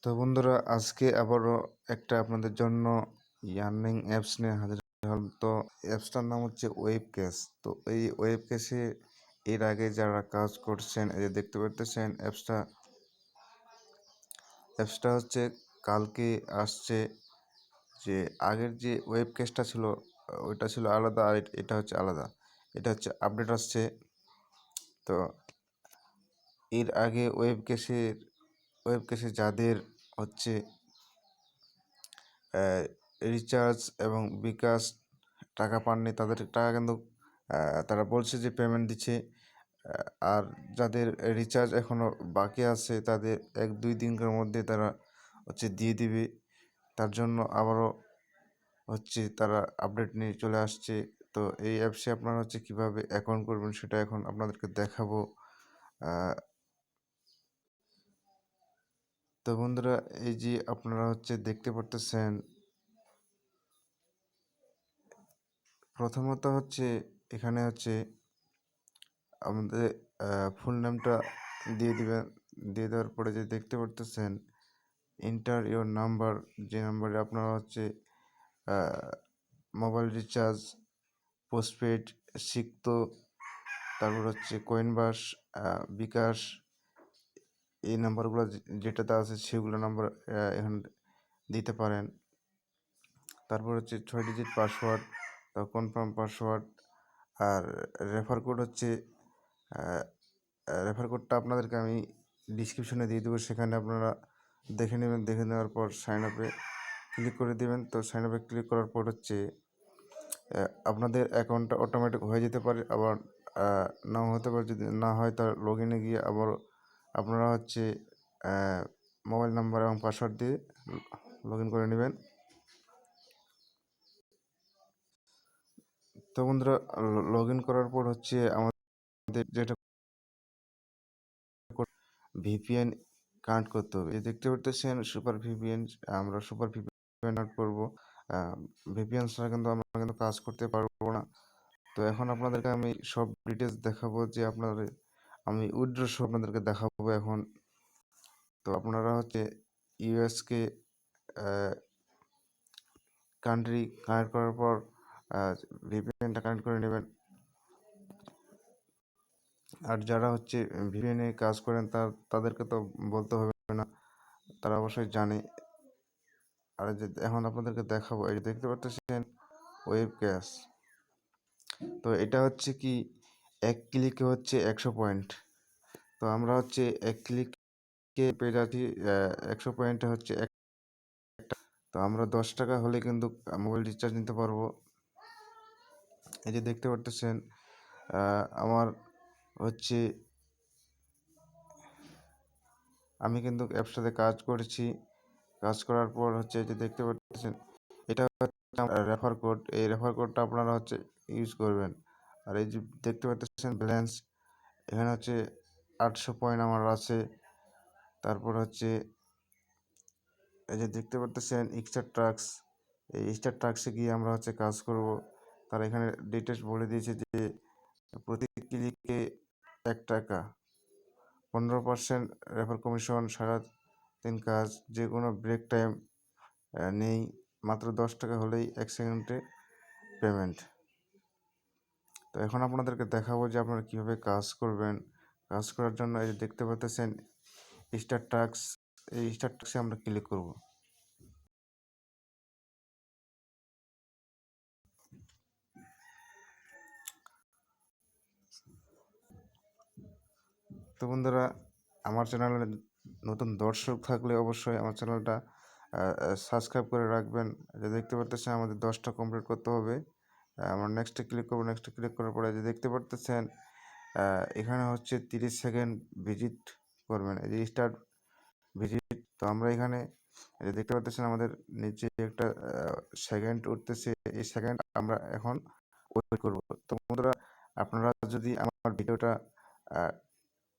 তো বন্ধুরা, আজকে আবারও একটা আপনাদের জন্য আর্নিং অ্যাপস নিয়ে হাজির হলাম। তো অ্যাপসটার নাম হচ্ছে ওয়েব ক্যাশ। তো এই ওয়েব ক্যাশে এর আগে যারা কাজ করছেন, এই যে দেখতে পারতেছেন অ্যাপসটা হচ্ছে কালকে আসছে। যে আগের যে ওয়েব ক্যাশটা ছিল ওইটা ছিল আলাদা, আর এটা হচ্ছে আলাদা। এটা হচ্ছে আপডেট আসছে। তো এর আগে ওয়েব ক্যাশে যাদের হচ্ছে রিচার্জ এবং বিকাশ টাকা পাননি, তাদের টাকা কিন্তু তারা বলছে যে পেমেন্ট দিচ্ছে। আর যাদের রিচার্জ এখনও বাকি আছে তাদের 1-2 দিনের মধ্যে তারা হচ্ছে দিয়ে দিবে। তার জন্য আবারও হচ্ছে তারা আপডেট নিয়ে চলে আসছে। তো এই অ্যাপসে আপনারা হচ্ছে কীভাবে অ্যাকাউন্ট করবেন সেটা এখন আপনাদেরকে দেখাবো। তো বন্ধুরা, এই যে আপনারা হচ্ছে দেখতে পারতেছেন, প্রথমত হচ্ছে এখানে হচ্ছে আমাদের ফুল নেমটা দিয়ে দিবেন। দিয়ে দেওয়ার পরে যে দেখতে পারতেছেন এন্টার ইওর নাম্বার, যে নাম্বারে আপনারা হচ্ছে মোবাইল রিচার্জ, পোস্টপেড, সিক্ত, তারপর হচ্ছে কইনবাস, বিকাশ, এই নাম্বারগুলো যেটাতে আছে সেগুলো নাম্বার এখানে দিতে পারেন। তারপর হচ্ছে 6 ডিজিট পাসওয়ার্ড, কনফার্ম পাসওয়ার্ড। আর রেফার কোড হচ্ছে রেফার কোডটা আপনাদেরকে আমি ডিসক্রিপশনে দিয়ে দেবো, সেখানে আপনারা দেখে নেবেন। দেখে নেওয়ার পর সাইন আপে ক্লিক করে দেবেন। তো সাইন আপে ক্লিক করার পর হচ্ছে আপনাদের অ্যাকাউন্টটা অটোমেটিক হয়ে যেতে পারে, আবার নাও হতে পারে। যদি না হয় তার লগ ইনে গিয়ে আবার আপনারা হচ্ছে মোবাইল নাম্বার এবং পাসওয়ার্ড দিয়ে লগ ইন করে নেবেন। তো বন্ধুরা, লগ ইন করার পর হচ্ছে আমাদের যেটা ভিপিএন কানেক্ট করতে হবে। এই দেখতে পারতেছেন সুপার ভিপিএন, আমরা সুপার ভিপিএন কানেক্ট করবো। ভিপিএন ছাড়া কিন্তু আমরা কিন্তু কাজ করতে পারবো না। তো এখন আপনাদেরকে আমি সব ডিটেলস দেখাবো, যে আমি উইথড্র সহ আপনাদেরকে দেখাবো এখন। তো আপনারা হচ্ছে ইউএসকে কান্ট্রি কানেক্ট করার পর ভিপিএনটা কানেক্ট করে নেবেন। আর যারা হচ্ছে ভিপিএনে কাজ করেন তাদেরকে তো বলতে হবে না, তারা অবশ্যই জানে। আর যে এখন আপনাদেরকে দেখাবো, এই দেখতে পাচ্ছেন ওয়েব ক্যাশ। তো এটা হচ্ছে কি, 1 ক্লিকে হচ্ছে 100 পয়েন্ট। তো আমরা হচ্ছে 1 ক্লিকে পেয়ে যাচ্ছি 100 পয়েন্টে হচ্ছে একটা। তো আমরা 10 টাকা হলে কিন্তু মোবাইল রিচার্জ নিতে পারবো। এই যে দেখতে পাচ্ছেন আমার হচ্ছে আমি কিন্তু অ্যাপসটাতে কাজ করেছি। কাজ করার পর হচ্ছে যে দেখতে পাচ্ছেন এটা হচ্ছে রেফার কোড। এই রেফার কোডটা আপনারা হচ্ছে ইউজ করবেন। আর এই যে দেখতে পাচ্ছেন ব্যালেন্স, এখানে হচ্ছে 800 পয়েন্ট আমার আছে। তারপর হচ্ছে এই যে দেখতে পাচ্ছেন স্টার ট্রাক্স, এই স্টার ট্রাক্সে গিয়ে আমরা হচ্ছে কাজ করব। তারা এখানে ডিটেলস বলে দিয়েছে যে প্রতি ক্লিকে 1 টাকা, 15% রেফার কমিশন, 3.5 কাজ, যে কোনো ব্রেক টাইম নেই, মাত্র 10 টাকা হলেই 1 সেকেন্ডে পেমেন্ট। তো এখন আপনাদেরকে দেখাবো যে আপনারা কীভাবে কাজ করবেন। কাজ করার জন্য এই যে দেখতে পাচ্ছেন স্টার ট্রাক্স, এই স্টার ট্রাক্সে আমরা ক্লিক করব। তো বন্ধুরা, আমার চ্যানেলে নতুন দর্শক থাকলে অবশ্যই আমার চ্যানেলটা সাবস্ক্রাইব করে রাখবেন। যে দেখতে পাচ্ছেন আমাদের 10টা কমপ্লিট করতে হবে। আমরা নেক্সটে ক্লিক করবো। নেক্সটে ক্লিক করার পরে যে দেখতে পাচ্ছেন এখানে হচ্ছে 30 সেকেন্ড ভিজিট করবেন, এই যে স্টার্ট ভিজিট। তো আমরা এখানে এই যে দেখতে পাচ্ছেন আমাদের নিচে একটা সেকেন্ড উঠতেছে, এই সেকেন্ড আমরা এখন ওয়েট করব। তো বন্ধুরা, আপনারা যদি আমার ভিডিওটা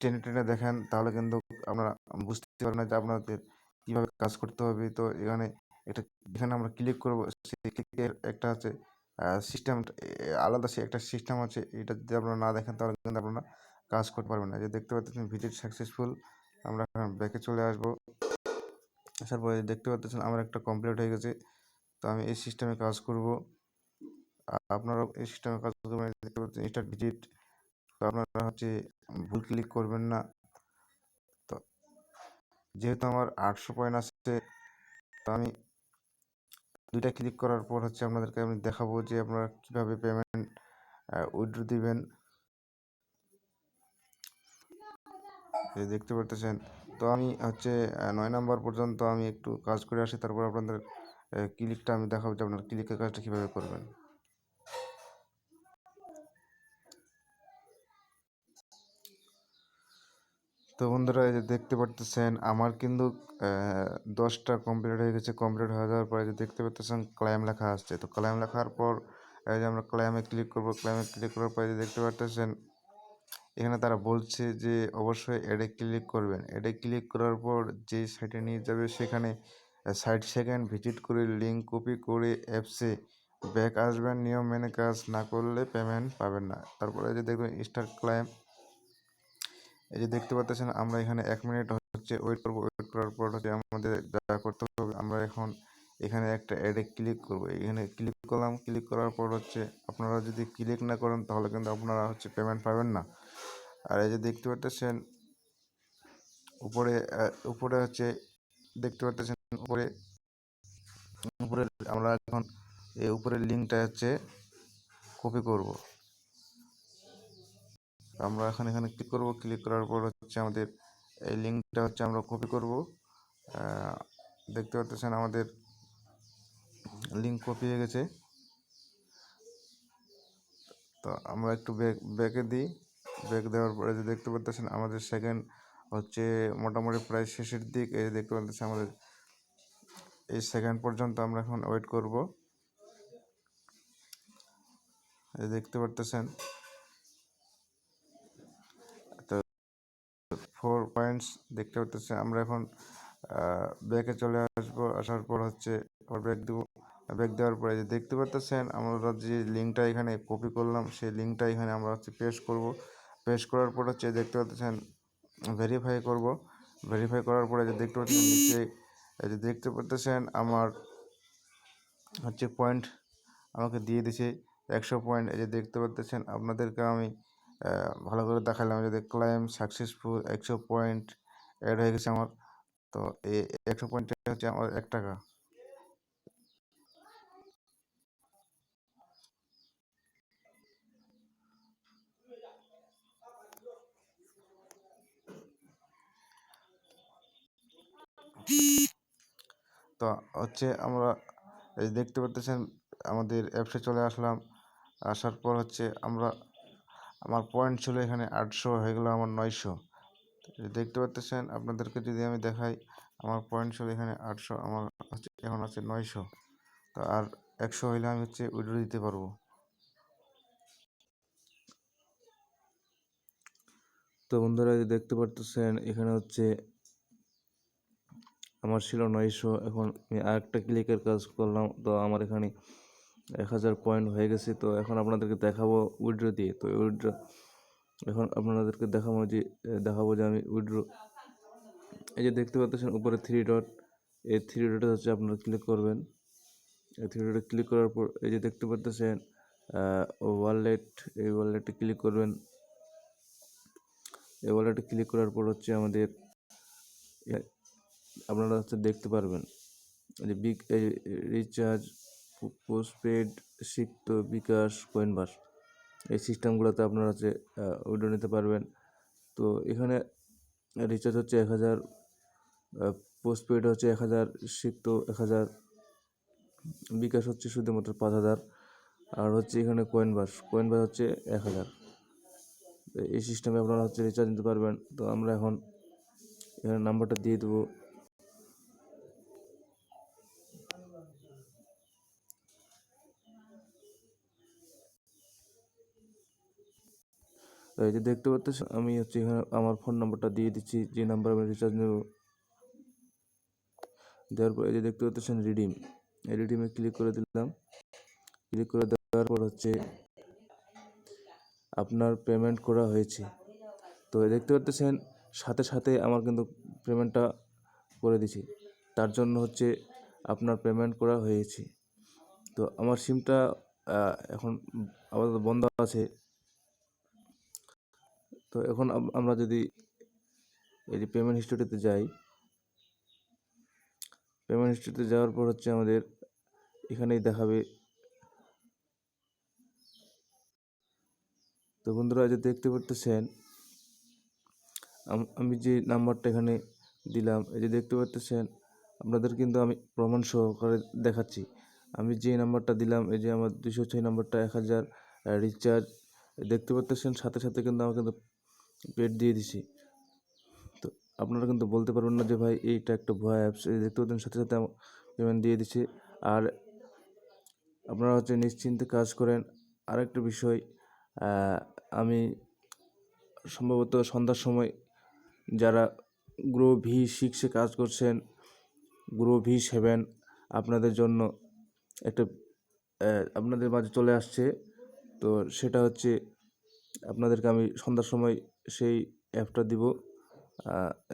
টেনে টেনে দেখেন তাহলে কিন্তু আপনারা বুঝতে পারবেন না যে আপনাদের কীভাবে কাজ করতে হবে। তো এখানে আমরা ক্লিক করব, সেই ক্লিকের একটা আছে সিস্টেম, আলাদা একটা সিস্টেম আছে। এটা যদি আপনারা না দেখেন তাহলে কিন্তু আপনারা কাজ করতে পারবেন না। যে দেখতে পাচ্ছেন ভিজিট সাকসেসফুল, আমরা এখন ব্যাকে চলে আসব। আসার পরে দেখতে পাচ্ছেন আমার একটা কমপ্লিট হয়ে গেছে। তো আমি এই সিস্টেমে কাজ করব, আপনারাও এই সিস্টেমে কাজ করবেন। দেখতে পাচ্ছেন স্টার্ট ভিজিট। তো আপনারা হচ্ছে ভুল ক্লিক করবেন না। তো যেহেতু আমার 800 পয়েন্ট আছে, তো আমি 2টা ক্লিক করার পর হচ্ছে আপনাদেরকে আমি দেখাবো যে আপনারা কীভাবে পেমেন্ট উইথড্র দিবেন। এই দেখতে পারতেছেন। তো আমি হচ্ছে 9 নাম্বার পর্যন্ত আমি একটু কাজ করে আসি, তারপর আপনাদের ক্লিকটা আমি দেখাবো যে আপনার ক্লিকের কাজটা কীভাবে করবেন। তো বন্ধুরা, এই যে দেখতে পারতেছেন আমার কিন্তু 10টা কমপ্লিট হয়ে গেছে। কমপ্লিট হয়ে যাওয়ার পরে যে দেখতে পারতেছেন ক্লেম লেখা আসছে। তো ক্লেম লেখার পর এই যে আমরা ক্লেমে ক্লিক করব। ক্লেমে ক্লিক করার পরে যে দেখতে পারতেছেন এখানে তারা বলছে যে অবশ্যই অ্যাডে ক্লিক করবেন। অ্যাডে ক্লিক করার পর যে সাইটে নিয়ে যাবে সেখানে 60 সেকেন্ড ভিজিট করে লিঙ্ক কপি করে অ্যাপসে ব্যাক আসবেন। নিয়ম মেনে কাজ না করলে পেমেন্ট পাবেন না। তারপরে যে দেখবেন স্টার্ট ক্লেম। এই যে দেখতে পাচ্ছেন আমরা এখানে 1 মিনিট হচ্ছে ওয়েট করব। ওয়েট করার পর হচ্ছে আমাদের যা করতে হবে, আমরা এখন এখানে একটা অ্যাডে ক্লিক করব। এখানে ক্লিক করলাম। ক্লিক করার পর হচ্ছে আপনারা যদি ক্লিক না করেন তাহলে কিন্তু আপনারা হচ্ছে পেমেন্ট পাবেন না। আর এই যে দেখতে পাচ্ছেন উপরে উপরে হচ্ছে দেখতে পাচ্ছেন উপরে উপরে আমরা এখন এই উপরের লিঙ্কটা হচ্ছে কপি করব। আমরা এখানে ক্লিক করব। ক্লিক করার পর হচ্ছে আমাদের এই লিঙ্কটা হচ্ছে আমরা কপি করব। দেখতে পাচ্ছেন আমাদের লিঙ্ক কপি হয়ে গেছে। তো আমরা একটু ব্যাকে দিই। ব্যাক দেওয়ার পরে যে দেখতে পাচ্ছেন আমাদের সেকেন্ড হচ্ছে মোটামুটি প্রায় শেষের দিক। এই দেখতে পাচ্ছেন আমাদের এই সেকেন্ড পর্যন্ত আমরা এখন ওয়েট করব। এই দেখতে পাচ্ছেন তো 4 পয়েন্টস দেখতে পাচ্ছেন। আমরা এখন ব্যাকে চলে আসবো। আসার পর হচ্ছে ব্যাক দেবো। ব্যাক দেওয়ার পরে যে দেখতে পাচ্ছেন আমরা যে লিঙ্কটা এখানে কপি করলাম সেই লিঙ্কটা এখানে আমরা হচ্ছে পেস্ট করব। পেস্ট করার পর হচ্ছে দেখতে পাচ্ছেন ভেরিফাই করব। ভেরিফাই করার পরে যে দেখতে পাচ্ছেন নিচে এই যে দেখতে পাচ্ছেন আমার হচ্ছে পয়েন্ট আমাকে দিয়ে দিছে 100 পয়েন্ট। এই যে দেখতে পাচ্ছেন আপনাদেরকে আমি ভালো করে দেখালাম যে ক্লেম সাকসেসফুল 100 পয়েন্ট অ্যাড হয়ে গেছে আমার। তো এই 100 পয়েন্ট হচ্ছে আমার 1 টাকা। তো হচ্ছে আমরা এই দেখতে পাচ্ছেন আমাদের অ্যাপসে চলে আসলাম। আসার পর হচ্ছে আমার পয়েন্ট ছিল এখানে 800, হয়ে গেলো আমার 900। দেখতে পাচ্ছেন আপনাদেরকে যদি আমি দেখাই আমার পয়েন্ট ছিল এখানে 800, আমার হচ্ছে এখন আছে 900। তো আর 100 হইলে আমি হচ্ছে উইথড্র দিতে পারবো। তো বন্ধুরা দেখতে পারতেছেন এখানে হচ্ছে আমার ছিল 900, এখন আমি আরেকটা ক্লিকের কাজ করলাম। তো আমার এখানে 1000 পয়েন্ট হয়ে গেছে। তো এখন আপনাদেরকে দেখাবো উইথড্র দিয়ে। তো উইথড্র এখন আপনাদেরকে দেখাবো যে আমি উইথড্র এই যে দেখতে পাচ্ছেন উপরে 3 ডট, এই 3 ডটে হচ্ছে আপনারা ক্লিক করবেন। এই 3 ডটে ক্লিক করার পর এই যে দেখতে পাচ্ছেন ওয়ালেট, এই ওয়ালেটে ক্লিক করবেন। এই ওয়ালেটে ক্লিক করার পর হচ্ছে আমাদের আপনারা হচ্ছে দেখতে পারবেন যে রিচার্জ, পোস্টপেড, সিক্ত, বিকাশ, কইনবাস, এই সিস্টেমগুলোতে আপনারা হচ্ছে উইথড্র নিতে পারবেন। তো এখানে রিচার্জ হচ্ছে 1000, পোস্টপেড হচ্ছে 1000, সিক্ত 1000, বিকাশ হচ্ছে শুধুমাত্র 5000, আর হচ্ছে এখানে কইনবাস হচ্ছে 1000। এই সিস্টেমে আপনারা হচ্ছে রিচার্জ নিতে পারবেন। তো আমরা এখন এখানে নাম্বারটা দিয়ে দেবো। এই যে দেখতে পাচ্ছেন আমি হচ্ছে এখানে আমার ফোন নাম্বারটা দিয়ে দিচ্ছি, যে নাম্বার আমি রিচার্জ নেব। দেওয়ার পর এই যে দেখতে পাচ্ছেন রিডিম, এই রিডিমে ক্লিক করে দিলাম। ক্লিক করে দেওয়ার পর হচ্ছে আপনার পেমেন্ট করা হয়েছে। তো দেখতে পাচ্ছেন সাথে সাথে আমার কিন্তু পেমেন্টটা করে দিছি। তার জন্য হচ্ছে আপনার পেমেন্ট করা হয়েছে। তো আমার সিমটা এখন আপাতত বন্ধ আছে। তো এখন আমরা যদি এই যে পেমেন্ট হিস্ট্রিতে যাই, পেমেন্ট হিস্ট্রিতে যাওয়ার পর হচ্ছে আমাদের এখানেই দেখাবে। তো বন্ধুরা, যে দেখতে পারতেছেন আমি যে নাম্বারটা এখানে দিলাম, এই যে দেখতে পারতেছেন, আপনাদের কিন্তু আমি প্রমাণ সহকারে দেখাচ্ছি। আমি যে নাম্বারটা দিলাম, এই যে আমার 206 নাম্বারটা 1000 রিচার্জ, দেখতে পারতেছেন সাথে সাথে কিন্তু আমাকে কিন্তু পেড দিয়ে দিছি। তো আপনারা কিন্তু বলতে পারবেন না যে ভাই এইটা একটা ভুয়া অ্যাপস। এই দেখতে পাচ্ছেন সাথে সাথে আমার পেমেন্ট দিয়ে দিচ্ছে। আর আপনারা হচ্ছে নিশ্চিন্তে কাজ করেন। আরেকটা বিষয়, আমি সম্ভবত সন্ধ্যার সময় যারা গ্রো V6-এ কাজ করছেন, গ্রো V7 আপনাদের জন্য একটা আপনাদের মাঝে চলে আসছে। তো সেটা হচ্ছে আপনাদেরকে আমি সন্ধ্যার সময় সেই অ্যাপটা দিব।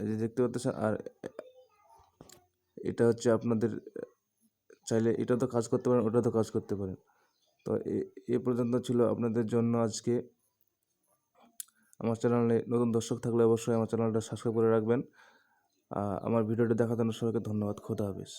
এই যে দেখতে পাচ্ছেন। আর এটা হচ্ছে আপনাদের চাইলে এটা তো কাজ করতে পারেন, ওটা তো কাজ করতে পারেন। তো এ পর্যন্ত ছিল আপনাদের জন্য আজকে। আমার চ্যানেলে নতুন দর্শক থাকলে অবশ্যই আমার চ্যানেলটা সাবস্ক্রাইব করে রাখবেন। আমার ভিডিওটি দেখার জন্য সবাইকে ধন্যবাদ। খোদা হাফেজ।